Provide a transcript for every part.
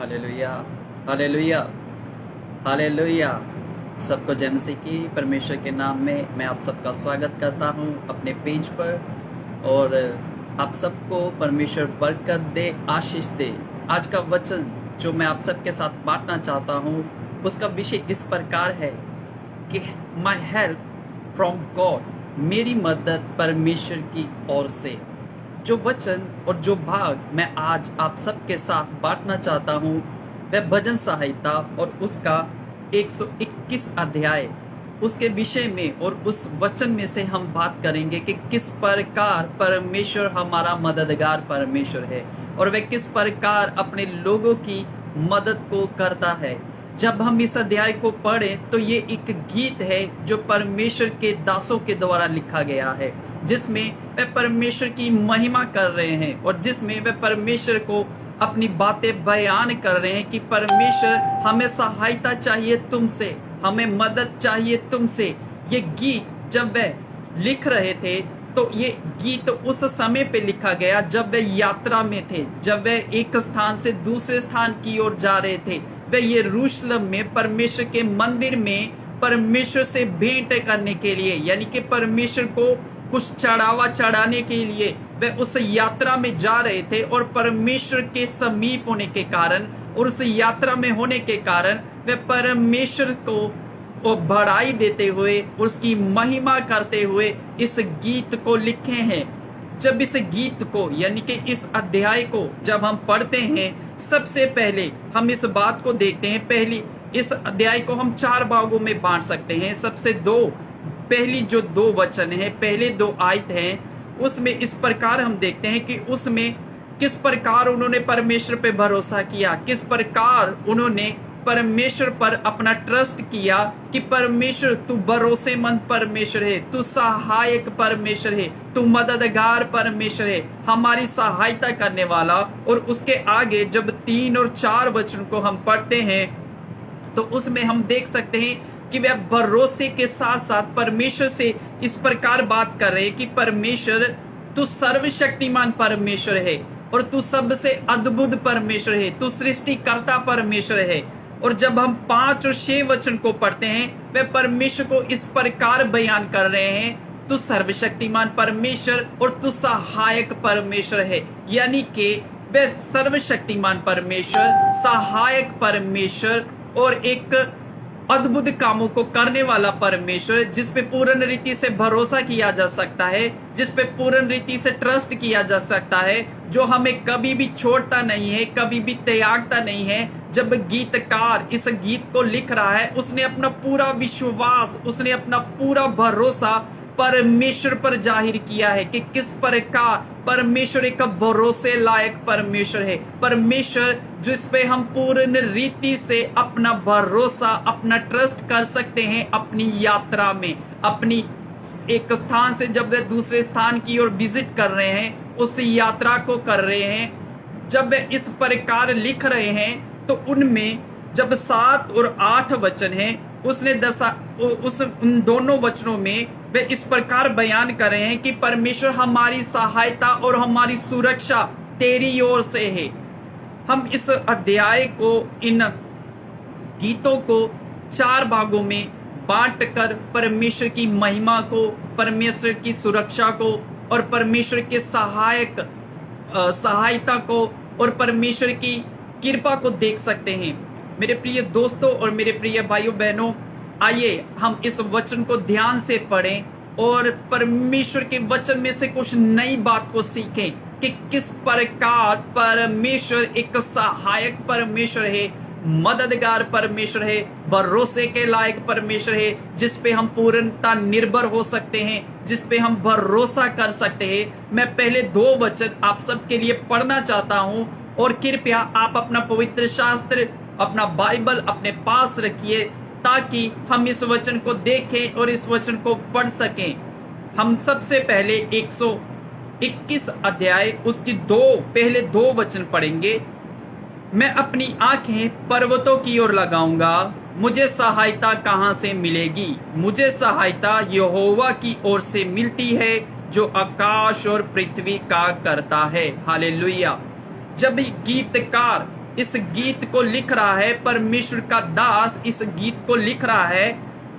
Hallelujah, hallelujah, hallelujah. सबको जय मसीह की। परमेश्वर के नाम में मैं आप सबका स्वागत करता हूं अपने पेज पर, और आप सबको परमेश्वर बरकत दे, आशीष दे। आज का वचन जो मैं आप सबके साथ बांटना चाहता हूं, उसका विषय इस प्रकार है कि माई हेल्प फ्रॉम गॉड, मेरी मदद परमेश्वर की ओर से। जो वचन और जो भाग मैं आज आप सबके साथ बांटना चाहता हूं, वह भजन संहिता और उसका 121 अध्याय, उसके विषय में और उस वचन में से हम बात करेंगे कि किस प्रकार परमेश्वर हमारा मददगार परमेश्वर है और वह किस प्रकार अपने लोगों की मदद को करता है। जब हम इस अध्याय को पढ़ें तो ये एक गीत है जो परमेश्वर के दासों के द्वारा लिखा गया है, जिसमें वे परमेश्वर की महिमा कर रहे हैं और जिसमें वे परमेश्वर को अपनी बातें बयान कर रहे हैं कि परमेश्वर, हमें सहायता चाहिए तुमसे, हमें मदद चाहिए तुमसे। ये गीत जब वे लिख रहे थे तो ये गीत उस समय पे लिखा गया जब वे यात्रा में थे, जब वे एक स्थान से दूसरे स्थान की ओर जा रहे थे। वे यरूशलेम में परमेश्वर के मंदिर में परमेश्वर से भेंट करने के लिए, यानी कि परमेश्वर को कुछ चढ़ावा चढ़ाने के लिए वे उस यात्रा में जा रहे थे। और परमेश्वर के समीप होने के कारण और उस यात्रा में होने के कारण वे परमेश्वर को बढ़ाई देते हुए, उसकी महिमा करते हुए इस गीत को लिखे हैं। जब इस गीत को, यानी कि इस अध्याय को जब हम पढ़ते हैं, सबसे पहले हम इस बात को देखते हैं। पहली, इस अध्याय को हम 4 भागों में बांट सकते हैं। पहली जो 2 वचन है, पहले 2 आयत हैं, उसमें इस प्रकार हम देखते हैं कि उसमें किस प्रकार उन्होंने परमेश्वर पे भरोसा किया, किस प्रकार उन्होंने परमेश्वर पर अपना ट्रस्ट किया कि परमेश्वर तू भरोसेमंद परमेश्वर है, तू सहायक परमेश्वर है, तू मददगार परमेश्वर है, हमारी सहायता करने वाला। और उसके आगे जब 3 और 4 वचन को हम पढ़ते हैं तो उसमें हम देख सकते हैं कि वह भरोसे के साथ साथ परमेश्वर से इस प्रकार बात कर रहे हैं कि परमेश्वर तू सर्वशक्तिमान परमेश्वर है और तू सबसे अद्भुत परमेश्वर है, तू सृष्टिकर्ता परमेश्वर है। और जब हम 5 और 6 वचन को पढ़ते हैं, वे परमेश्वर को इस प्रकार बयान कर रहे हैं, तू सर्वशक्तिमान परमेश्वर और तू सहायक परमेश्वर है। यानी कि वे सर्वशक्तिमान परमेश्वर, सहायक परमेश्वर और एक अद्भुत कामों को करने वाला परमेश्वर, जिस पे पूर्ण रीति से भरोसा किया जा सकता है, जिस पे पूर्ण रीति से ट्रस्ट किया जा सकता है, जो हमें कभी भी छोड़ता नहीं है, कभी भी त्यागता नहीं है। जब गीतकार इस गीत को लिख रहा है, उसने अपना पूरा विश्वास, उसने अपना पूरा भरोसा परमेश्वर पर जाहिर किया है कि किस प्रकार परमेश्वर एक भरोसे लायक परमेश्वर है, परमेश्वर जिस पे हम पूर्ण रीति से अपना भरोसा, अपना ट्रस्ट कर सकते हैं अपनी यात्रा में। अपनी एक स्थान से जब वे दूसरे स्थान की ओर विजिट कर रहे हैं, उस यात्रा को कर रहे हैं, जब वे इस प्रकार लिख रहे हैं तो उनमें जब 7 और 8 वचन हैं, उसने उन दोनों वचनों में वे इस प्रकार बयान कर रहे हैं कि परमेश्वर हमारी सहायता और हमारी सुरक्षा तेरी ओर से है। हम इस अध्याय को, इन गीतों को 4 भागों में बांटकर परमेश्वर की महिमा को, परमेश्वर की सुरक्षा को और परमेश्वर के सहायता को और परमेश्वर की कृपा को देख सकते हैं। मेरे प्रिय दोस्तों और मेरे प्रिय भाइयों बहनों, आइए हम इस वचन को ध्यान से पढ़ें और परमेश्वर के वचन में से कुछ नई बात को सीखें कि किस प्रकार परमेश्वर एक सहायक परमेश्वर है, मददगार परमेश्वर है, भरोसे के लायक परमेश्वर है, जिस पे हम पूर्णता निर्भर हो सकते हैं, जिस पे हम भरोसा कर सकते हैं। मैं पहले 2 वचन आप सबके लिए पढ़ना चाहता हूं और कृपया आप अपना पवित्र शास्त्र, अपना बाइबल अपने पास रखिए ताकि हम इस वचन को देखें और इस वचन को पढ़ सकें। हम सबसे पहले 121 अध्याय उसकी पहले 2 वचन पढ़ेंगे। मैं अपनी आंखें पर्वतों की ओर लगाऊंगा, मुझे सहायता कहां से मिलेगी? मुझे सहायता यहोवा की ओर से मिलती है, जो आकाश और पृथ्वी का करता है। हालेलुया। जब गीतकार इस गीत को लिख रहा है, परमेश्वर का दास इस गीत को लिख रहा है,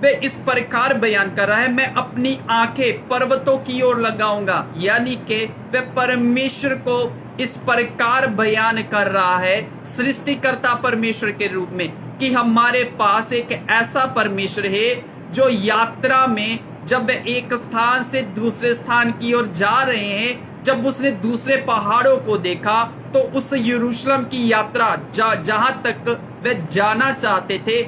वे इस प्रकार बयान कर रहा है, मैं अपनी आंखें पर्वतों की ओर लगाऊंगा। यानी कि वे परमेश्वर को इस प्रकार बयान कर रहा है सृष्टिकर्ता परमेश्वर के रूप में, कि हमारे पास एक ऐसा परमेश्वर है जो यात्रा में, जब वे एक स्थान से दूसरे स्थान की ओर जा रहे हैं, जब उसने दूसरे पहाड़ों को देखा तो उस यरूशलेम की यात्रा जहां तक वे जाना चाहते थे,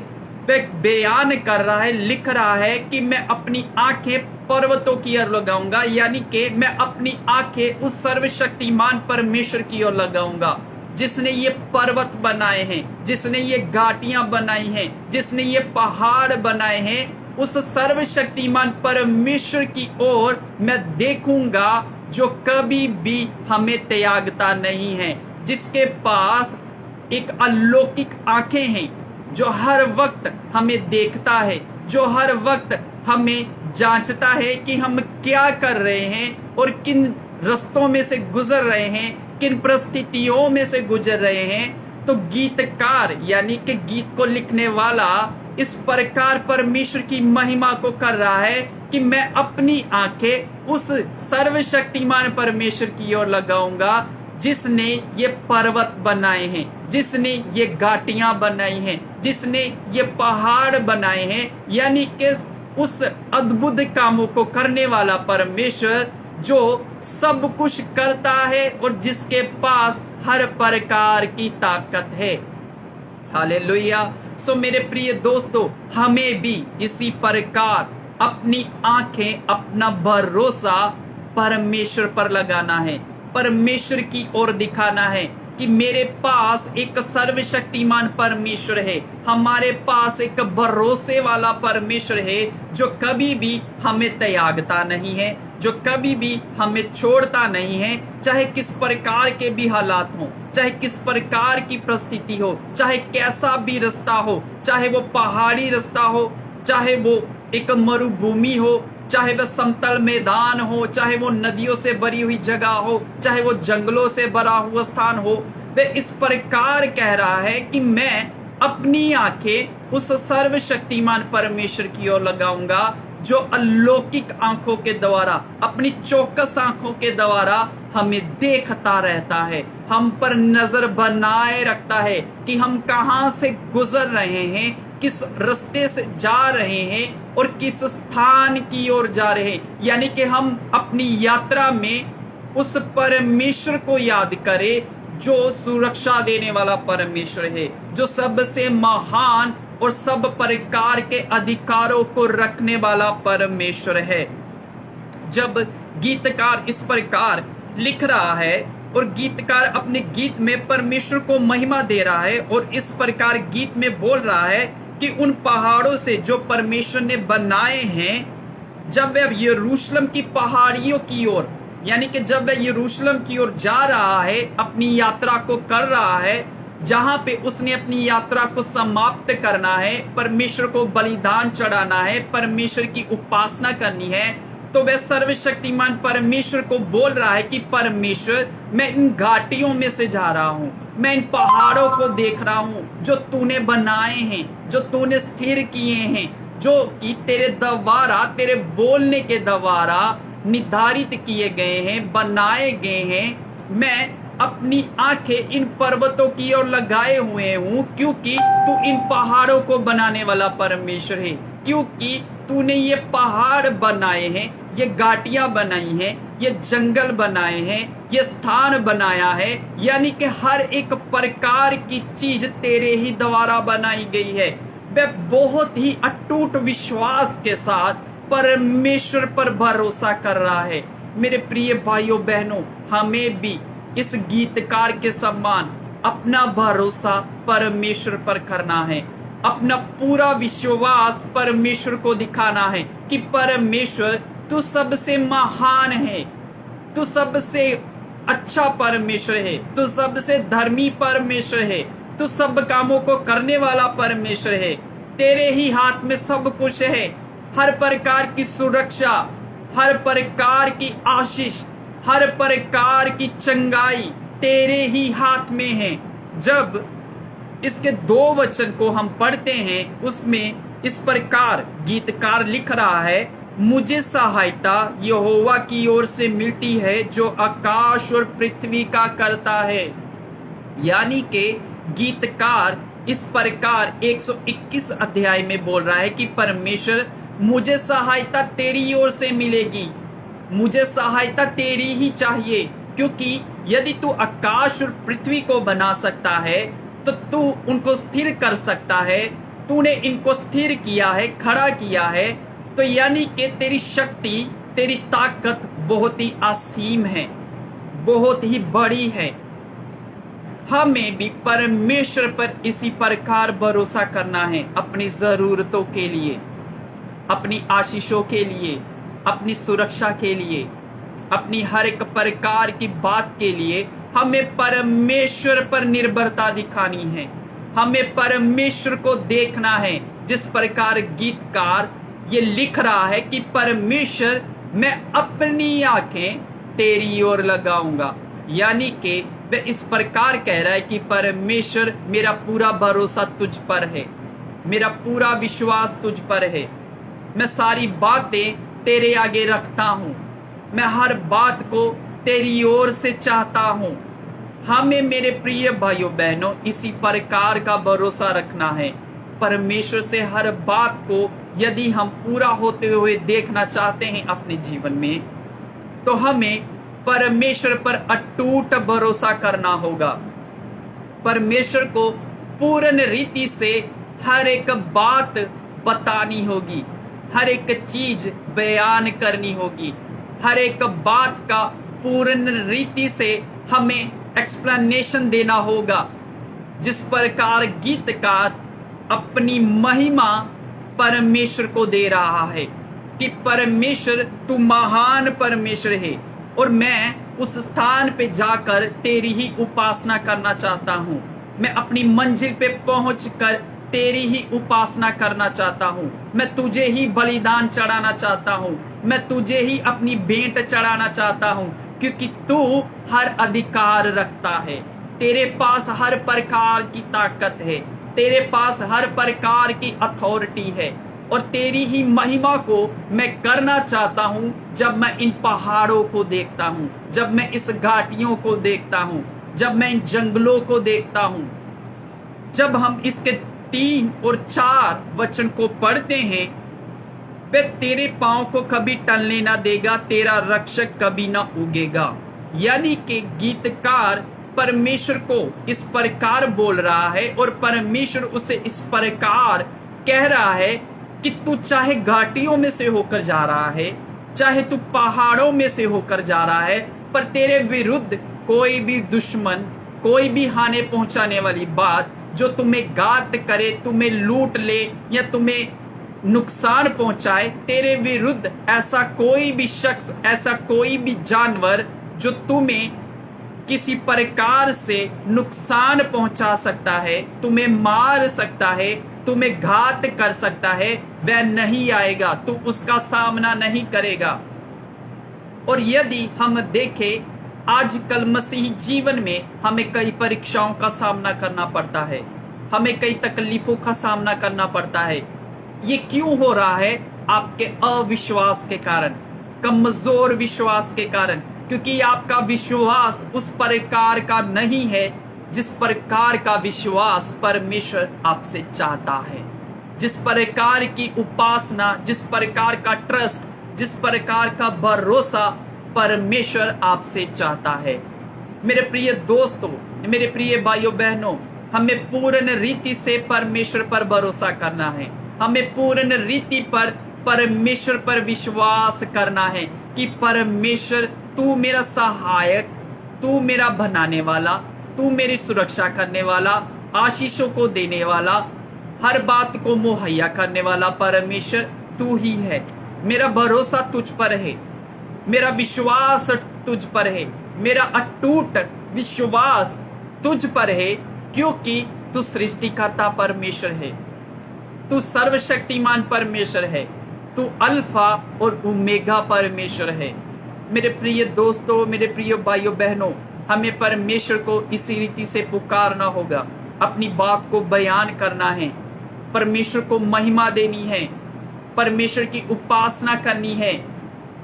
वे बयान कर रहा है, लिख रहा है कि मैं अपनी आंखें पर्वतों की ओर लगाऊंगा। यानी कि मैं अपनी आंखें उस सर्वशक्तिमान परमेश्वर की ओर लगाऊंगा, जिसने ये पर्वत बनाए हैं, जिसने ये घाटियां बनाई हैं, जिसने ये पहाड़ बनाए हैं। उस सर्वशक्तिमान परमेश्वर की ओर मैं देखूंगा, जो कभी भी हमें त्यागता नहीं है, जिसके पास एक अलौकिक आंखें हैं, जो हर वक्त हमें देखता है, जो हर वक्त हमें जांचता है कि हम क्या कर रहे हैं और किन रास्तों में से गुजर रहे हैं, किन परिस्थितियों में से गुजर रहे हैं। तो गीतकार यानी कि गीत को लिखने वाला इस प्रकार परमेश्वर की महिमा को कर रहा है कि मैं अपनी आंखें उस सर्वशक्तिमान परमेश्वर की ओर लगाऊंगा, जिसने ये पर्वत बनाए हैं, जिसने ये घाटियां बनाई हैं, जिसने ये पहाड़ बनाए हैं। यानी कि उस अद्भुत कामों को करने वाला परमेश्वर जो सब कुछ करता है और जिसके पास हर प्रकार की ताकत है। हालेलुया। सो मेरे प्रिय दोस्तों, हमें भी इसी प्रकार अपनी आंखें, अपना भरोसा परमेश्वर पर लगाना है, परमेश्वर की ओर दिखाना है कि मेरे पास एक सर्वशक्तिमान परमेश्वर है, हमारे पास एक भरोसे वाला परमेश्वर है, जो कभी भी हमें त्यागता नहीं है, जो कभी भी हमें छोड़ता नहीं है। चाहे किस प्रकार के भी हालात हो, चाहे किस प्रकार की परिस्थिति हो, चाहे कैसा भी रास्ता हो, चाहे वो पहाड़ी रास्ता हो, चाहे वो एक मरुभूमि हो, चाहे वह समतल मैदान हो, चाहे वो नदियों से भरी हुई जगह हो, चाहे वो जंगलों से भरा हुआ स्थान हो, वह इस प्रकार कह रहा है कि मैं अपनी आंखें उस सर्वशक्तिमान परमेश्वर की ओर लगाऊंगा, जो अलौकिक आंखों के द्वारा, अपनी चौकस आंखों के द्वारा हमें देखता रहता है, हम पर नजर बनाए रखता है कि हम कहां से गुजर रहे हैं, किस रास्ते से जा रहे हैं और किस स्थान की ओर जा रहे हैं। यानी कि हम अपनी यात्रा में उस परमेश्वर को याद करें, जो सुरक्षा देने वाला परमेश्वर है, जो सबसे महान और सब प्रकार के अधिकारों को रखने वाला परमेश्वर है। जब गीतकार इस प्रकार लिख रहा है और गीतकार अपने गीत में परमेश्वर को महिमा दे रहा है और इस प्रकार गीत में बोल रहा है कि उन पहाड़ों से जो परमेश्वर ने बनाए हैं, जब वह यरूशलेम की पहाड़ियों की ओर, यानी कि जब वह यरूशलेम की ओर जा रहा है, अपनी यात्रा को कर रहा है, जहां पे उसने अपनी यात्रा को समाप्त करना है, परमेश्वर को बलिदान चढ़ाना है, परमेश्वर की उपासना करनी है, तो वह सर्वशक्तिमान परमेश्वर को बोल रहा है कि परमेश्वर, मैं इन घाटियों में से जा रहा हूं, मैं इन पहाड़ों को देख रहा हूं जो तूने बनाए हैं, जो तूने स्थिर किए हैं, जो कि तेरे द्वारा, तेरे बोलने के द्वारा निर्धारित किए गए हैं, बनाए गए हैं। मैं अपनी आंखें इन पर्वतों की ओर लगाए हुए हूं, क्योंकि तू इन पहाड़ों को बनाने वाला परमेश्वर है, क्योंकि तूने ये पहाड़ बनाए हैं, ये घाटियां बनाई हैं, ये जंगल बनाए हैं, ये स्थान बनाया है। यानी कि हर एक प्रकार की चीज तेरे ही द्वारा बनाई गई है। वह बहुत ही अटूट विश्वास के साथ परमेश्वर पर भरोसा कर रहा है। मेरे प्रिय भाइयों बहनों, हमें भी इस गीतकार के समान अपना भरोसा परमेश्वर पर करना है, अपना पूरा विश्वास परमेश्वर को दिखाना है कि परमेश्वर, तू सबसे महान है, तू सबसे अच्छा परमेश्वर है, तू सबसे धर्मी परमेश्वर है, तू सब कामों को करने वाला परमेश्वर है, तेरे ही हाथ में सब कुछ है। हर प्रकार की सुरक्षा, हर प्रकार की आशीष, हर प्रकार की चंगाई तेरे ही हाथ में है। जब इसके 2 वचन को हम पढ़ते हैं, उसमें इस प्रकार गीतकार लिख रहा है, मुझे सहायता यहोवा की ओर से मिलती है जो आकाश और पृथ्वी का करता है। यानी कि गीतकार इस प्रकार 121 अध्याय में बोल रहा है कि परमेश्वर, मुझे सहायता तेरी ओर से मिलेगी, मुझे सहायता तेरी ही चाहिए, क्योंकि यदि तू आकाश और पृथ्वी को बना सकता है तो तू उनको स्थिर कर सकता है, तूने इनको स्थिर किया है, खड़ा किया है, तो यानी कि तेरी शक्ति, तेरी ताकत बहुत ही असीम है, बहुत ही बड़ी है। हमें भी परमेश्वर पर इसी प्रकार भरोसा करना है, अपनी जरूरतों के लिए, अपनी आशीषों के लिए, अपनी सुरक्षा के लिए, अपनी हर एक प्रकार की बात के लिए हमें परमेश्वर पर निर्भरता दिखानी है। हमें परमेश्वर को देखना है, जिस प्रकार गीतकार ये लिख रहा है कि परमेश्वर, मैं अपनी आंखें तेरी ओर लगाऊंगा। यानी कि वह इस प्रकार कह रहा है कि परमेश्वर, मेरा पूरा भरोसा तुझ पर है, मेरा पूरा विश्वास तुझ पर है, मैं सारी बातें तेरे आगे रखता हूं, मैं हर बात को तेरी ओर से चाहता हूं। हमें मेरे प्रिय भाइयों बहनों इसी प्रकार का भरोसा रखना है। परमेश्वर से हर बात को यदि हम पूरा होते हुए देखना चाहते हैं अपने जीवन में, तो हमें परमेश्वर पर अटूट भरोसा करना होगा। परमेश्वर को पूर्ण रीति से हर एक बात बतानी होगी, हर एक चीज बयान करनी होगी, हर एक बात का पूर्ण रीति से हमें एक्सप्लेनेशन देना होगा। जिस प्रकार गीतकार अपनी महिमा परमेश्वर को दे रहा है कि परमेश्वर, तू महान परमेश्वर है और मैं उस स्थान पे जाकर तेरी ही उपासना करना चाहता हूँ, मैं अपनी मंजिल पे पहुंचकर तेरी ही उपासना करना चाहता हूँ, मैं तुझे ही बलिदान चढ़ाना चाहता हूँ, मैं तुझे ही अपनी भेंट चढ़ाना चाहता हूँ, क्योंकि तू हर अधिकार रखता है, तेरे पास हर प्रकार की ताकत है, तेरे पास हर प्रकार की अथॉरिटी है। और तेरी ही महिमा को मैं करना चाहता हूँ जब मैं इन पहाड़ों को देखता हूँ, जब मैं इस घाटियों को देखता हूँ, जब मैं इन जंगलों को देखता हूँ। जब हम इसके 3 और 4 वचन को पढ़ते हैं, वे तेरे पांव को कभी टलने ना देगा, तेरा रक्षक कभी ना उगेगा। यानी कि गीतकार परमेश्वर को इस प्रकार बोल रहा है और परमेश्वर उसे इस प्रकार कह रहा है कि तू चाहे घाटियों में से होकर जा रहा है, चाहे तू पहाड़ों में से होकर जा रहा है, पर तेरे विरुद्ध कोई भी दुश्मन, कोई भी हानि पहुंचाने वाली बात जो तुम्हें घात करे, तुम्हें लूट ले या तुम्हें नुकसान पहुंचाए, तेरे विरुद्ध ऐसा कोई भी शख्स, ऐसा कोई भी जानवर जो तुम्हें किसी प्रकार से नुकसान पहुंचा सकता है, तुम्हें मार सकता है, तुम्हें घात कर सकता है, वह नहीं आएगा, तू उसका सामना नहीं करेगा। और यदि हम देखें आजकल मसीही जीवन में हमें कई परीक्षाओं का सामना करना पड़ता है, हमें कई तकलीफों का सामना करना पड़ता है। ये क्यों हो रहा है? आपके अविश्वास के कारण, कमजोर विश्वास के कारण, क्योंकि आपका विश्वास उस प्रकार का नहीं है जिस प्रकार का विश्वास परमेश्वर आपसे चाहता है, जिस प्रकार की उपासना, जिस प्रकार का ट्रस्ट, जिस प्रकार का भरोसा परमेश्वर आपसे चाहता है। मेरे प्रिय दोस्तों, मेरे प्रिय भाइयों बहनों, हमें पूर्ण रीति से परमेश्वर पर भरोसा करना है, हमें पूर्ण रीति पर परमेश्वर पर विश्वास करना है कि परमेश्वर, तू मेरा सहायक, तू मेरा बनाने वाला, तू मेरी सुरक्षा करने वाला, आशीषों को देने वाला, हर बात को मुहैया करने वाला परमेश्वर तू ही है। मेरा भरोसा तुझ पर है, मेरा विश्वास तुझ पर है, मेरा अटूट विश्वास तुझ पर है, क्योंकि तू सृष्टिकर्ता परमेश्वर है, तू सर्वशक्तिमान परमेश्वर है, तू अल्फा और ओमेगा परमेश्वर है। मेरे प्रिय दोस्तों, मेरे प्रिय भाइयों बहनों, हमें परमेश्वर को इसी रीति से पुकारना होगा, अपनी बात को बयान करना है, परमेश्वर को महिमा देनी है, परमेश्वर की उपासना करनी है,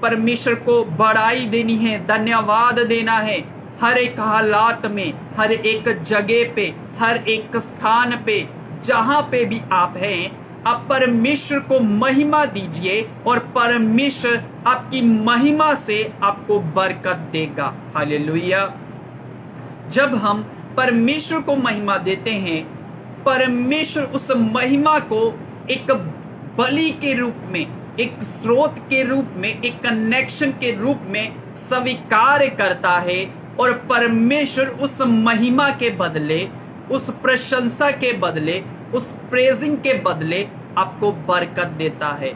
परमेश्वर को बड़ाई देनी है, धन्यवाद देना है। हर एक हालात में, हर एक जगह पे, हर एक स्थान पे, जहां पे भी आप हैं, आप परमेश्वर को महिमा दीजिए और परमेश्वर आपकी महिमा से आपको बरकत देगा। हालेलुया। जब हम परमेश्वर को महिमा देते हैं, परमेश्वर उस महिमा को एक बलि के रूप में, एक स्रोत के रूप में, एक कनेक्शन के रूप में स्वीकार करता है और परमेश्वर उस महिमा के बदले, उस प्रशंसा के बदले, उस प्रेजिंग के बदले आपको बरकत देता है।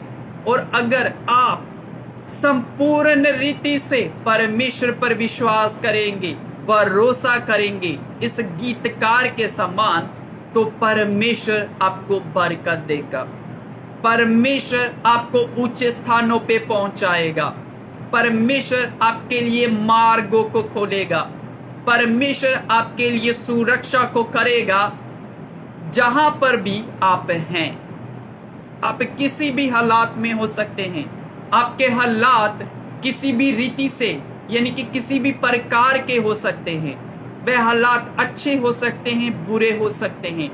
और अगर आप संपूर्ण रीति से परमेश्वर पर विश्वास करेंगे, भरोसा करेंगे इस गीतकार के समान, तो परमेश्वर आपको बरकत देगा, परमेश्वर आपको ऊंचे स्थानों पे पहुंचाएगा, परमेश्वर आपके लिए मार्गों को खोलेगा, परमेश्वर आपके लिए सुरक्षा को करेगा जहां पर भी आप हैं। आप किसी भी हालात में हो सकते हैं, आपके हालात किसी भी रीति से यानी कि किसी भी प्रकार के हो सकते हैं। वह हालात अच्छे हो सकते हैं, बुरे हो सकते हैं।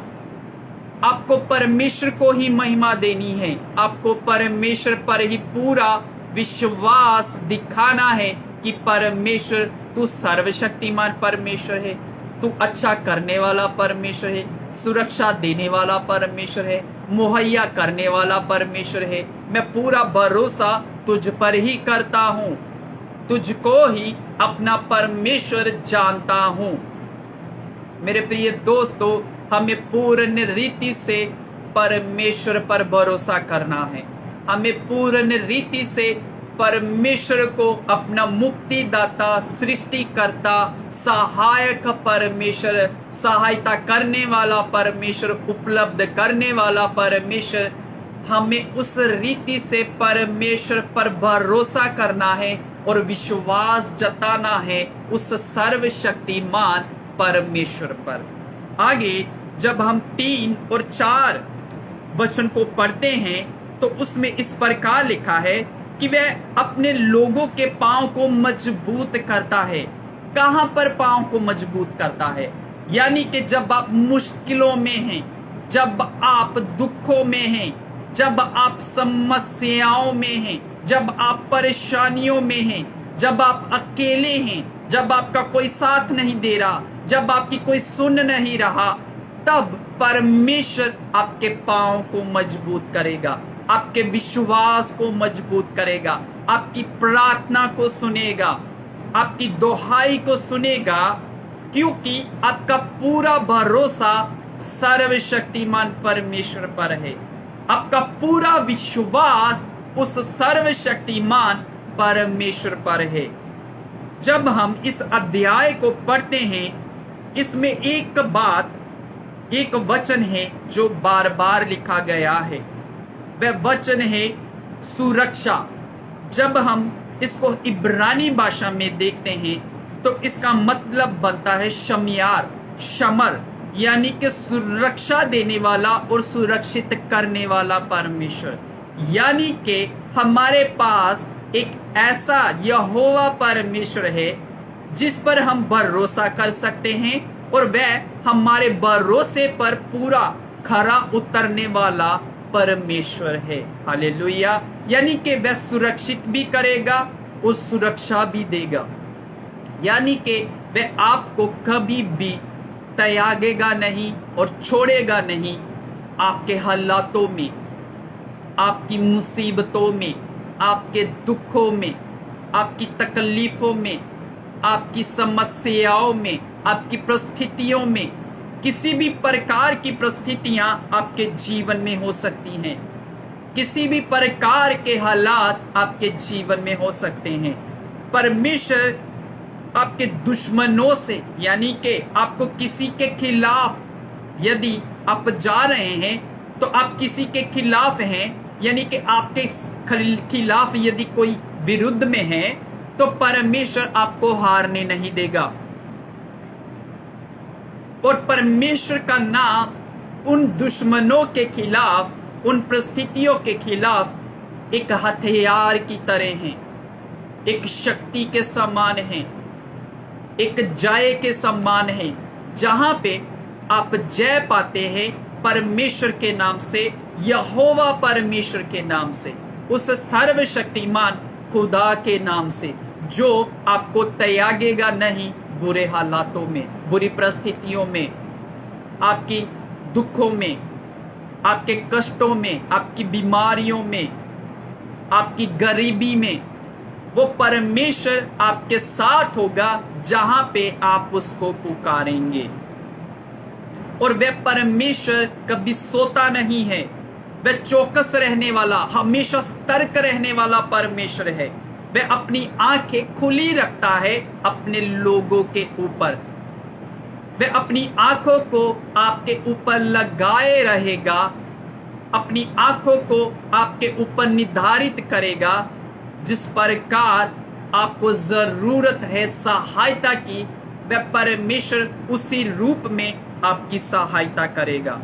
आपको परमेश्वर को ही महिमा देनी है, आपको परमेश्वर पर ही पूरा विश्वास दिखाना है कि परमेश्वर तू सर्वशक्तिमान परमेश्वर है, तू अच्छा करने वाला परमेश्वर है, सुरक्षा देने वाला परमेश्वर है, मुहैया करने वाला परमेश्वर है। मैं पूरा भरोसा तुझ पर ही करता हूँ, तुझको ही अपना परमेश्वर जानता हूँ। मेरे प्रिय दोस्तों, हमें पूर्ण रीति से परमेश्वर पर भरोसा करना है। हमें पूर्ण रीति से परमेश्वर को अपना मुक्तिदाता, सृष्टिकर्ता, सहायक परमेश्वर, सहायता करने वाला परमेश्वर, उपलब्ध करने वाला परमेश्वर, हमें उस रीति से परमेश्वर पर भरोसा करना है और विश्वास जताना है उस सर्वशक्तिमान परमेश्वर पर। आगे जब हम 3 और 4 वचन को पढ़ते हैं तो उसमें इस प्रकार लिखा है कि वह अपने लोगों के पांव को मजबूत करता है। कहां पर पांव को मजबूत करता है? यानी कि जब आप मुश्किलों में हैं, जब आप दुखों में हैं, जब आप समस्याओं में हैं, जब आप परेशानियों में हैं, जब आप अकेले हैं, जब आपका कोई साथ नहीं दे रहा, जब आपकी कोई सुन नहीं रहा, तब परमेश्वर आपके पांव को मजबूत करेगा, आपके विश्वास को मजबूत करेगा, आपकी प्रार्थना को सुनेगा, आपकी दुहाई को सुनेगा, क्योंकि आपका पूरा भरोसा सर्वशक्तिमान परमेश्वर पर है। आपका पूरा विश्वास उस सर्वशक्तिमान परमेश्वर पर है। जब हम इस अध्याय को पढ़ते हैं, इसमें एक बात, एक वचन है जो बार बार लिखा गया है। वह वचन है सुरक्षा। जब हम इसको इब्रानी भाषा में देखते हैं तो इसका मतलब बनता है शमियार, शमर, यानी कि सुरक्षा देने वाला और सुरक्षित करने वाला परमेश्वर। यानी कि हमारे पास एक ऐसा यहोवा परमेश्वर है जिस पर हम भरोसा कर सकते हैं और वह हमारे भरोसे पर पूरा खरा उतरने वाला परमेश्वर है। हालेलुया। यानी कि वह सुरक्षित भी करेगा और सुरक्षा भी देगा। यानी कि वह आपको कभी भी त्यागेगा नहीं और छोड़ेगा नहीं। आपके हालातों में, आपकी मुसीबतों में, आपके दुखों में, आपकी तकलीफों में, आपकी समस्याओं में, आपकी परिस्थितियों में, किसी भी प्रकार की परिस्थितियां आपके जीवन में हो सकती हैं, किसी भी प्रकार के हालात आपके जीवन में हो सकते हैं। परमेश्वर आपके दुश्मनों से, यानी कि आपको किसी के खिलाफ यदि आप जा रहे हैं तो आप किसी के खिलाफ हैं, यानी कि आपके खिलाफ यदि कोई विरुद्ध में है तो परमेश्वर आपको हारने नहीं देगा। और परमेश्वर का नाम उन दुश्मनों के खिलाफ, उन परिस्थितियों के खिलाफ एक हथियार की तरह है, एक शक्ति के समान है, एक जय के समान है, जहां पे आप जय पाते हैं परमेश्वर के नाम से, यहोवा परमेश्वर के नाम से, उस सर्वशक्तिमान खुदा के नाम से, जो आपको त्यागेगा नहीं बुरे हालातों में, बुरी परिस्थितियों में, आपकी दुखों में, आपके कष्टों में, आपकी बीमारियों में, आपकी गरीबी में। वो परमेश्वर आपके साथ होगा जहां पे आप उसको पुकारेंगे। और वह परमेश्वर कभी सोता नहीं है, वह चौकस रहने वाला, हमेशा सतर्क रहने वाला परमेश्वर है। वह अपनी आंखें खुली रखता है अपने लोगों के ऊपर। वह अपनी आंखों को आपके ऊपर लगाए रहेगा, अपनी आंखों को आपके ऊपर निर्धारित करेगा। जिस प्रकार आपको जरूरत है सहायता की, वह परमेश्वर उसी रूप में आपकी सहायता करेगा।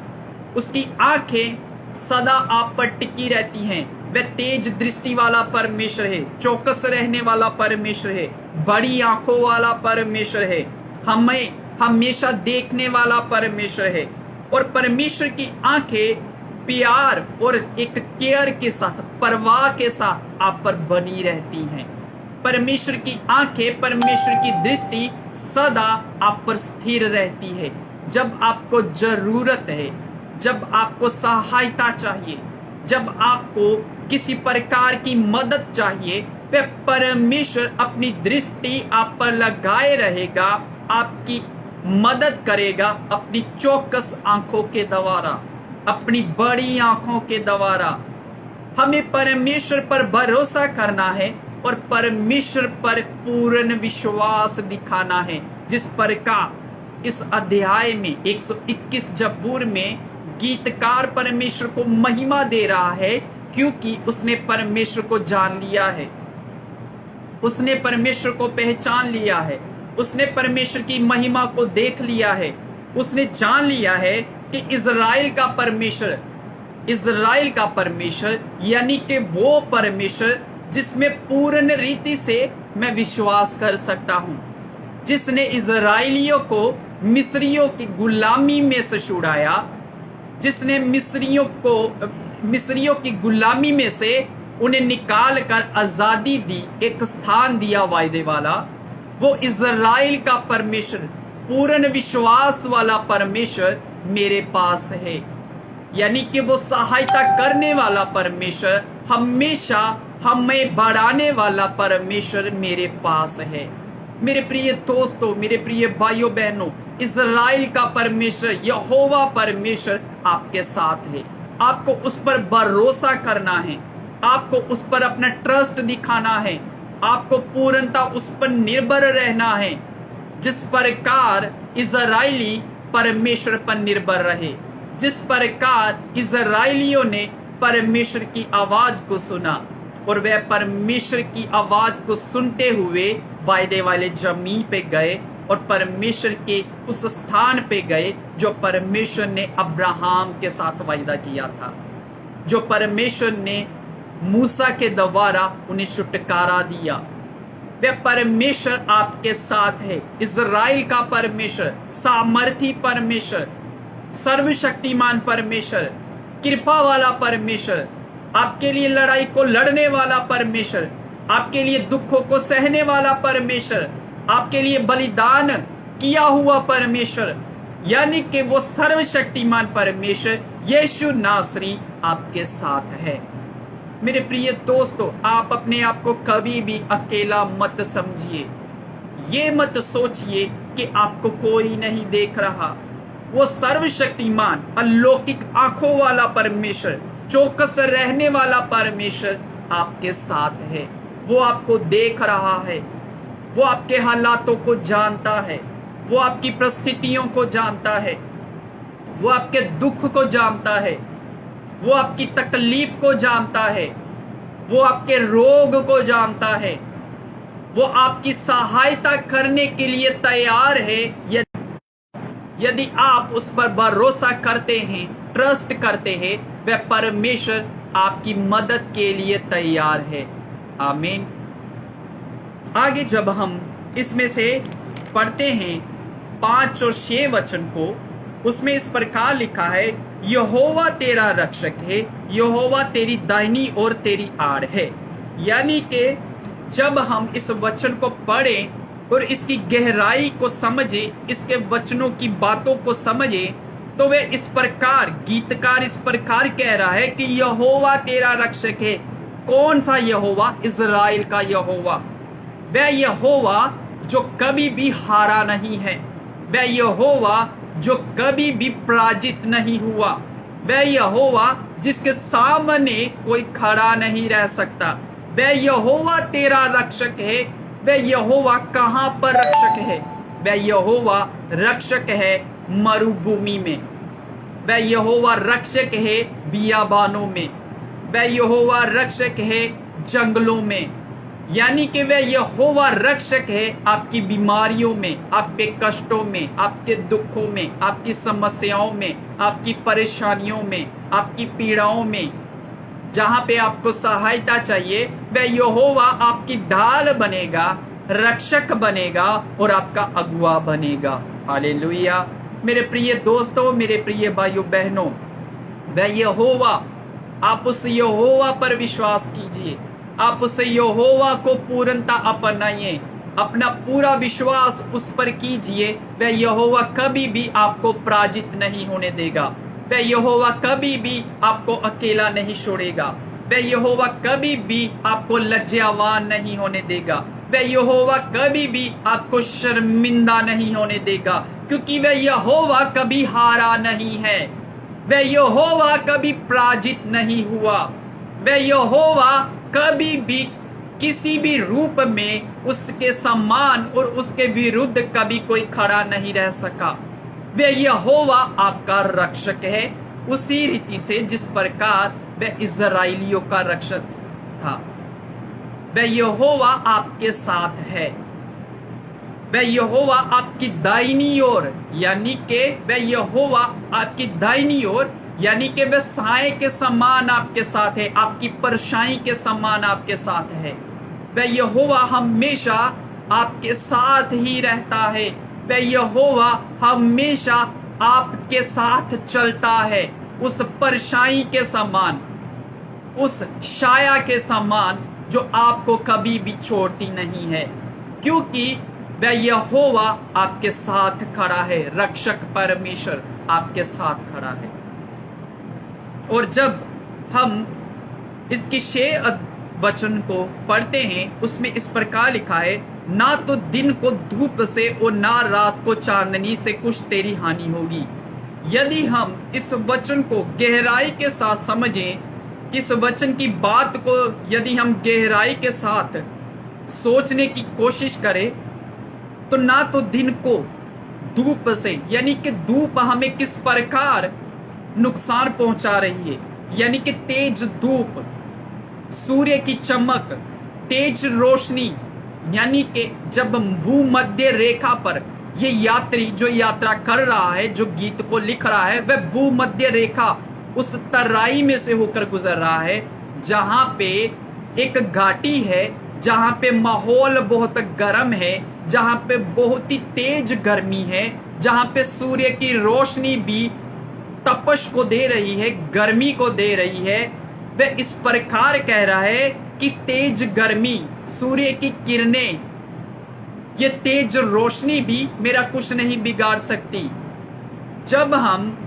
उसकी आंखें सदा आप पर टिकी रहती हैं। वह तेज दृष्टि वाला परमेश्वर है, चौकस रहने वाला परमेश्वर है, बड़ी आंखों वाला परमेश्वर है, हमें हमेशा देखने वाला परमेश्वर है। और परमेश्वर की आंखें प्यार और एक केयर के साथ, परवाह के साथ आप पर बनी रहती हैं। परमेश्वर की आंखें, परमेश्वर की दृष्टि सदा आप पर स्थिर रहती है। जब आपको जरूरत है, जब आपको सहायता चाहिए, जब आपको किसी प्रकार की मदद चाहिए, वह परमेश्वर अपनी दृष्टि आप पर लगाए रहेगा, आपकी मदद करेगा अपनी चौकस आंखों के द्वारा, अपनी बड़ी आंखों के द्वारा। हमें परमेश्वर पर भरोसा करना है और परमेश्वर पर पूर्ण विश्वास दिखाना है। जिस प्रकार इस अध्याय में 121 जबूर में गीतकार परमेश्वर को महिमा दे रहा है, क्योंकि उसने परमेश्वर को जान लिया है, उसने परमेश्वर को पहचान लिया है, उसने परमेश्वर की महिमा को देख लिया है, उसने जान लिया है कि इज़राइल का परमेश्वर, इज़राइल का परमेश्वर यानी कि वो परमेश्वर जिसमें पूर्ण रीति से मैं विश्वास कर सकता हूं, जिसने इज़राइलियों को मिस्रियों की गुलामी में से छुड़ाया, जिसने मिस्रियों की गुलामी में से उन्हें निकाल कर आजादी दी, एक स्थान दिया वायदे वाला, वो इज़राइल का परमेश्वर, पूर्ण विश्वास वाला परमेश्वर मेरे पास है। यानी कि वो सहायता करने वाला परमेश्वर, हमेशा हमें बढ़ाने वाला परमेश्वर मेरे पास है। मेरे प्रिय दोस्तों, मेरे प्रिय भाइयों बहनों, इज़राइल का परमेश्वर, यहोवा परमेश्वर आपके साथ है। आपको उस पर भरोसा करना है, आपको उस पर अपना ट्रस्ट दिखाना है, आपको पूर्णता उस पर निर्भर रहना है। जिस प्रकार इज़राइली परमेश्वर पर निर्भर रहे, जिस प्रकार इज़राइलियों ने परमेश्वर की आवाज को सुना और वह परमेश्वर की आवाज को सुनते हुए वायदे वाले जमीन पे गए और परमेश्वर के उस स्थान पे गए जो परमेश्वर ने अब्राहम के साथ वायदा किया था, जो परमेश्वर ने मूसा के द्वारा उन्हें छुटकारा दिया। वह परमेश्वर आपके साथ है। इज़राइल का परमेश्वर, सामर्थी परमेश्वर, सर्वशक्तिमान परमेश्वर, कृपा वाला परमेश्वर, आपके लिए लड़ाई को लड़ने वाला परमेश्वर, आपके लिए दुखों को सहने वाला परमेश्वर, आपके लिए बलिदान किया हुआ परमेश्वर, यानी कि वो सर्वशक्तिमान परमेश्वर यीशु नासरी आपके साथ है। मेरे प्रिय दोस्तों, आप अपने आप को कभी भी अकेला मत समझिए। ये मत सोचिए कि आपको कोई नहीं देख रहा। वो सर्वशक्तिमान, अलौकिक आंखों वाला परमेश्वर, चौकस रहने वाला परमेश्वर आपके साथ है। वो आपको देख रहा है, वो आपके हालातों को जानता है, वो आपकी परिस्थितियों को जानता है, वो आपके दुख को जानता है, वो आपकी तकलीफ को जानता है, वो आपके रोग को जानता है, वो आपकी सहायता करने के लिए तैयार है। यदि आप उस पर भरोसा करते हैं, ट्रस्ट करते हैं, वह परमेश्वर आपकी मदद के लिए तैयार है। आमीन। आगे जब हम इसमें से पढ़ते हैं 5 और 6 वचन को, उसमें इस प्रकार लिखा है, यहोवा तेरा रक्षक है, यहोवा तेरी दाहिनी और तेरी आड़ है। यानी कि जब हम इस वचन को पढ़ें और इसकी गहराई को समझें, इसके वचनों की बातों को समझें, तो वे इस प्रकार, गीतकार इस प्रकार कह रहा है कि यहोवा तेरा रक्षक है। कौन सा यहोवा? इज़राइल का यहोवा। वह यहोवा जो कभी भी हारा नहीं है, वह यहोवा जो कभी भी पराजित नहीं हुआ, वह यहोवा जिसके सामने कोई खड़ा नहीं रह सकता। वह यहोवा तेरा रक्षक है। वह यहोवा कहां पर रक्षक है? वह यहोवा रक्षक है मरुभूमि में, वह यहोवा रक्षक है बियाबानों में, वह यहोवा रक्षक है जंगलों में। यानी कि वह यहोवा रक्षक है आपकी बीमारियों में, आपके कष्टों में, आपके दुखों में, आपकी समस्याओं में, आपकी परेशानियों में, आपकी पीड़ाओं में। जहां पे आपको सहायता चाहिए, वह यहोवा आपकी ढाल बनेगा, रक्षक बनेगा और आपका अगुआ बनेगा। हालेलुया। मेरे प्रिय दोस्तों, मेरे प्रिय भाइयों बहनों, वह यहोवा, आप उस यहोवा पर विश्वास कीजिए, आप उस यहोवा को पूर्णता अपनाइए, अपना पूरा विश्वास उस पर कीजिए। वह यहोवा कभी भी आपको पराजित नहीं होने देगा, वह यहोवा कभी भी आपको अकेला नहीं छोड़ेगा, वह यहोवा कभी भी आपको लज्जावान नहीं होने देगा, वह यहोवा कभी भी आपको शर्मिंदा नहीं होने देगा, क्योंकि वह यहोवा कभी हारा नहीं है, वह यहोवा कभी पराजित नहीं हुआ, वह यहोवा कभी भी किसी भी रूप में उसके समान और उसके विरुद्ध कभी कोई खड़ा नहीं रह सका। वह यहोवा आपका रक्षक है, उसी रीति से जिस प्रकार वह इज़राइलियों का रक्षक था। वह यहोवा आपके साथ है, वह यहोवा आपकी दाहिनी ओर, यानी कि वह यहोवा आपकी दाहिनी ओर, यानी कि वह साए के समान आपके साथ है, आपकी परछाई के समान आपके साथ है। वह यहोवा हमेशा आपके साथ ही रहता है, वह यहोवा हमेशा आपके साथ चलता है, उस परछाई के समान, उस छाया के समान जो आपको कभी भी छोड़ती नहीं है, क्योंकि वह यहोवा आपके साथ खड़ा है। रक्षक परमेश्वर आपके साथ खड़ा है। और जब हम इसकी 6 वचन को पढ़ते हैं, उसमें इस प्रकार लिखा है, ना तो दिन को धूप से और ना रात को चांदनी से कुछ तेरी हानि होगी। यदि हम इस वचन को गहराई के साथ समझें, इस वचन की बात को यदि हम गहराई के साथ सोचने की कोशिश करें, तो ना तो दिन को धूप से, यानी कि धूप हमें किस प्रकार नुकसान पहुंचा रही है, यानी कि तेज धूप, सूर्य की चमक, तेज रोशनी, यानी कि जब भूमध्य रेखा पर ये यात्री जो यात्रा कर रहा है, जो गीत को लिख रहा है, वह भूमध्य रेखा उस तराई में से होकर गुजर रहा है, जहां पे एक घाटी है, जहां पे माहौल बहुत गर्म है, जहां पे बहुत ही तेज गर्मी है, जहां पे सूर्य की रोशनी भी तपश को दे रही है, गर्मी को दे रही है। वह इस प्रकार कह रहा है कि तेज गर्मी, सूर्य की किरणें, ये तेज रोशनी भी मेरा कुछ नहीं बिगाड़ सकती। जब हम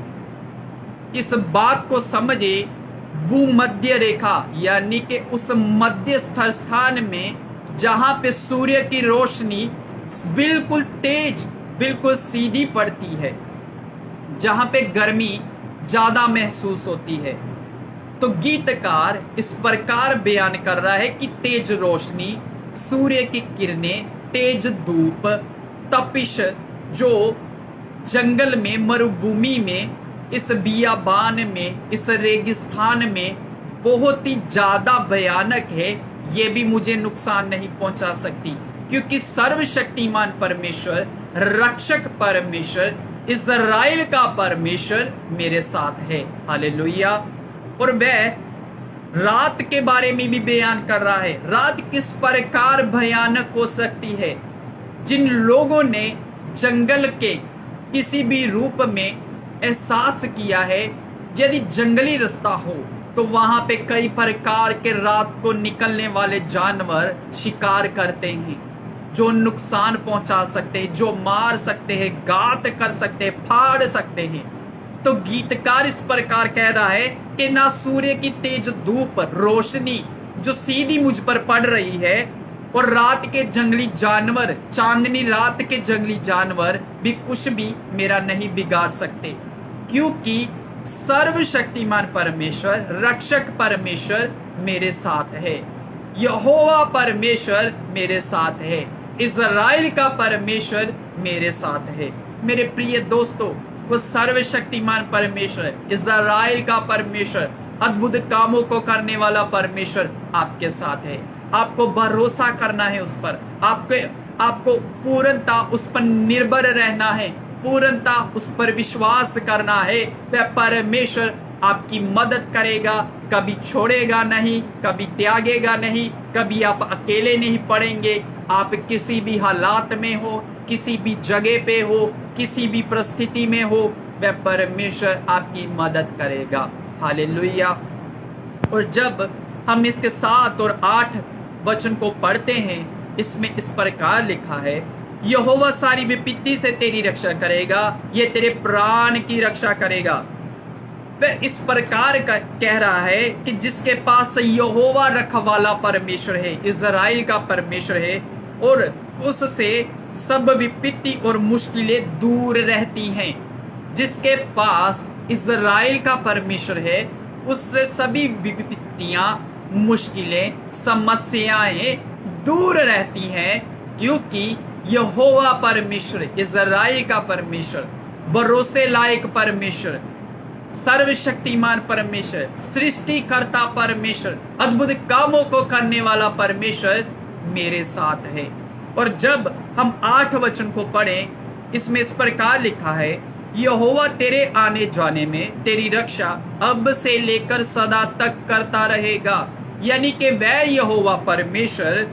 इस बात को समझे, भूमध्य रेखा यानी कि उस मध्यस्थ स्थान में जहां पे सूर्य की रोशनी बिल्कुल तेज, बिल्कुल सीधी पड़ती है, जहां पे गर्मी ज्यादा महसूस होती है, तो गीतकार इस प्रकार बयान कर रहा है कि तेज रोशनी, सूर्य की किरणें, तेज धूप, तपिश जो जंगल में, मरुभूमि में, इस बियाबान में, इस रेगिस्तान में बहुत ही ज्यादा भयानक है, ये भी मुझे नुकसान नहीं पहुंचा सकती, क्योंकि सर्वशक्तिमान परमेश्वर, रक्षक परमेश्वर, इज़राइल का परमेश्वर मेरे साथ है। हालेलुया। और वह रात के बारे में भी बयान कर रहा है। रात किस प्रकार भयानक हो सकती है। जिन लोगों ने जंगल के किसी भी रूप में एहसास किया है, यदि जंगली रास्ता हो तो वहां पे कई प्रकार के रात को निकलने वाले जानवर शिकार करते हैं, जो नुकसान पहुंचा सकते हैं, जो मार सकते हैं, घात कर सकते हैं, फाड़ सकते हैं। तो गीतकार इस प्रकार कह रहा है कि ना सूर्य की तेज धूप रोशनी जो सीधी मुझ पर पड़ रही है, और रात के जंगली जानवर, चांदनी रात के जंगली जानवर भी कुछ भी मेरा नहीं बिगाड़ सकते, क्योंकि सर्वशक्तिमान परमेश्वर, रक्षक परमेश्वर मेरे साथ है। यहोवा परमेश्वर मेरे साथ है। इज़राइल का परमेश्वर मेरे साथ है। मेरे प्रिय दोस्तों, वो सर्वशक्तिमान परमेश्वर, इज़राइल का परमेश्वर, अद्भुत कामों को करने वाला परमेश्वर आपके साथ है। आपको भरोसा करना है उस पर, आपको पूर्णता उस पर निर्भर रहना है, पूर्णता उस पर विश्वास करना है। वह परमेश्वर आपकी मदद करेगा, कभी छोड़ेगा नहीं, कभी त्यागेगा नहीं, कभी आप अकेले नहीं पड़ेंगे। आप किसी भी हालात में हो, किसी भी जगह पे हो, किसी भी परिस्थिति में हो, वह परमेश्वर आपकी मदद करेगा। हालेलुया। और जब हम इसके 7 और 8 वचन को पढ़ते हैं, इसमें इस प्रकार लिखा है, यहोवा सारी विपत्ति से तेरी रक्षा करेगा, ये तेरे प्राण की रक्षा करेगा। वह इस प्रकार का कह रहा है कि जिसके पास यहोवा रखवाला परमेश्वर है, इज़राइल का परमेश्वर है, और उससे सब विपत्ति और मुश्किलें दूर रहती हैं। जिसके पास इज़राइल का परमेश्वर है, उससे सभी विपत्तियां, मुश्किलें, समस्याएं दूर रहती हैं, क्योंकि यहोवा परमेश्वर, इज़राइल का परमेश्वर, भरोसे लायक परमेश्वर, सर्वशक्तिमान परमेश्वर, सृष्टिकर्ता परमेश्वर, अद्भुत कामों को करने वाला परमेश्वर मेरे साथ है। और जब हम 8 वचन को पढ़ें, इसमें इस प्रकार लिखा है, यहोवा तेरे आने जाने में तेरी रक्षा अब से लेकर सदा तक करता रहेगा। यानी कि वह यहोवा परमेश्वर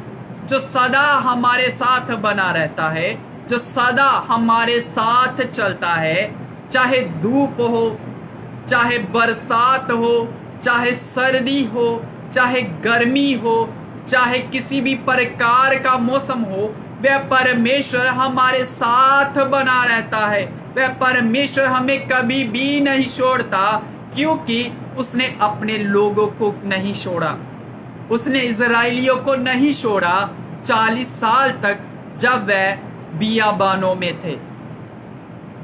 जो सदा हमारे साथ बना रहता है, जो सदा हमारे साथ चलता है, चाहे धूप हो, चाहे बरसात हो, चाहे सर्दी हो, चाहे गर्मी हो, चाहे किसी भी प्रकार का मौसम हो, वह परमेश्वर हमारे साथ बना रहता है। वह परमेश्वर हमें कभी भी नहीं छोड़ता, क्योंकि उसने अपने लोगों को नहीं छोड़ा, उसने इज़राइलियों को नहीं छोड़ा 40 साल तक, जब वह बियाबानों में थे,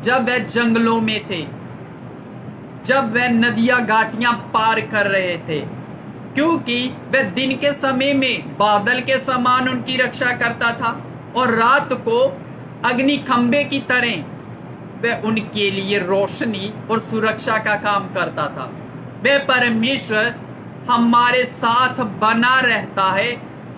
जब वह जंगलों में थे, जब वह नदियां घाटियां पार कर रहे थे, क्योंकि वह दिन के समय में बादल के समान उनकी रक्षा करता था, और रात को अग्नि खंबे की तरह वह उनके लिए रोशनी और सुरक्षा का काम करता था। वह परमेश्वर हमारे साथ बना रहता है,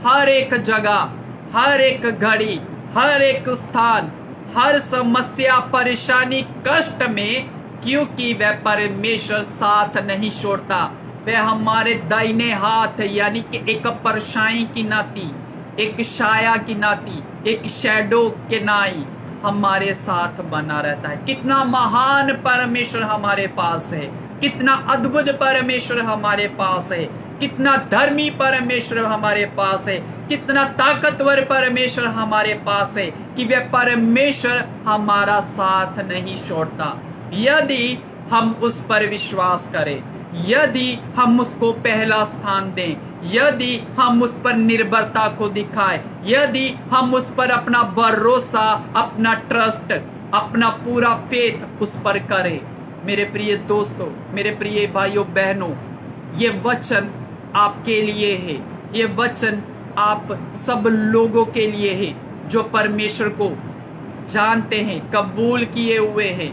हर एक जगह, हर एक घड़ी, हर एक स्थान, हर समस्या, परेशानी, कष्ट में, क्योंकि वह परमेश्वर साथ नहीं छोड़ता। वह हमारे दाहिने हाथ, यानी कि एक परछाई की नाती, एक छाया की नाती, एक शैडो के नाई हमारे साथ बना रहता है। कितना महान परमेश्वर हमारे पास है, कितना अद्भुत परमेश्वर हमारे पास है, कितना धर्मी परमेश्वर हमारे पास है, कितना ताकतवर परमेश्वर हमारे पास है, कि वह परमेश्वर हमारा साथ नहीं छोड़ता। यदि हम उस पर विश्वास करें, यदि हम उसको पहला स्थान दें, यदि हम उस पर निर्भरता को दिखाएं, यदि हम उस पर अपना भरोसा, अपना ट्रस्ट, अपना पूरा फेथ उस पर करें। मेरे प्रिय दोस्तों, मेरे प्रिय भाइयों बहनों, ये वचन आपके लिए है, ये वचन आप सब लोगों के लिए है जो परमेश्वर को जानते हैं, कबूल किए हुए हैं।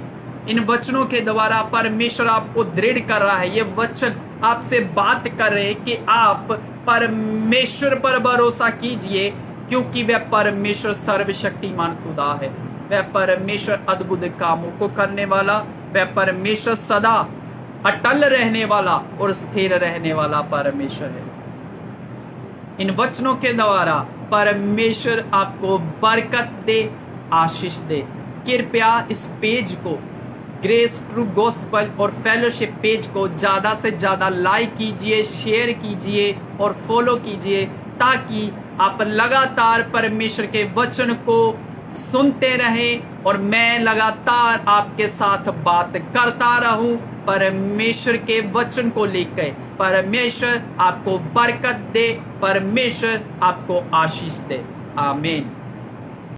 इन वचनों के द्वारा परमेश्वर आपको दृढ़ कर रहा है। ये वचन आपसे बात कर रहे हैं कि आप परमेश्वर पर भरोसा कीजिए, क्योंकि वह परमेश्वर सर्वशक्तिमान खुदा है। वह परमेश्वर अद्भुत कामों को करने वाला, वह परमेश्वर सदा अटल रहने वाला और स्थिर रहने वाला परमेश्वर है। इन वचनों के द्वारा परमेश्वर आपको बरकत दे, आशीष दे। कृपया इस पेज को, ग्रेस ट्रू गॉस्पल और फेलोशिप पेज को ज्यादा से ज्यादा लाइक कीजिए, शेयर कीजिए और फॉलो कीजिए, ताकि आप लगातार परमेश्वर के वचन को सुनते रहें और मैं लगातार आपके साथ बात करता रहूं परमेश्वर के वचन को लेकर। परमेश्वर आपको बरकत दे, परमेश्वर आपको आशीष दे। आमीन।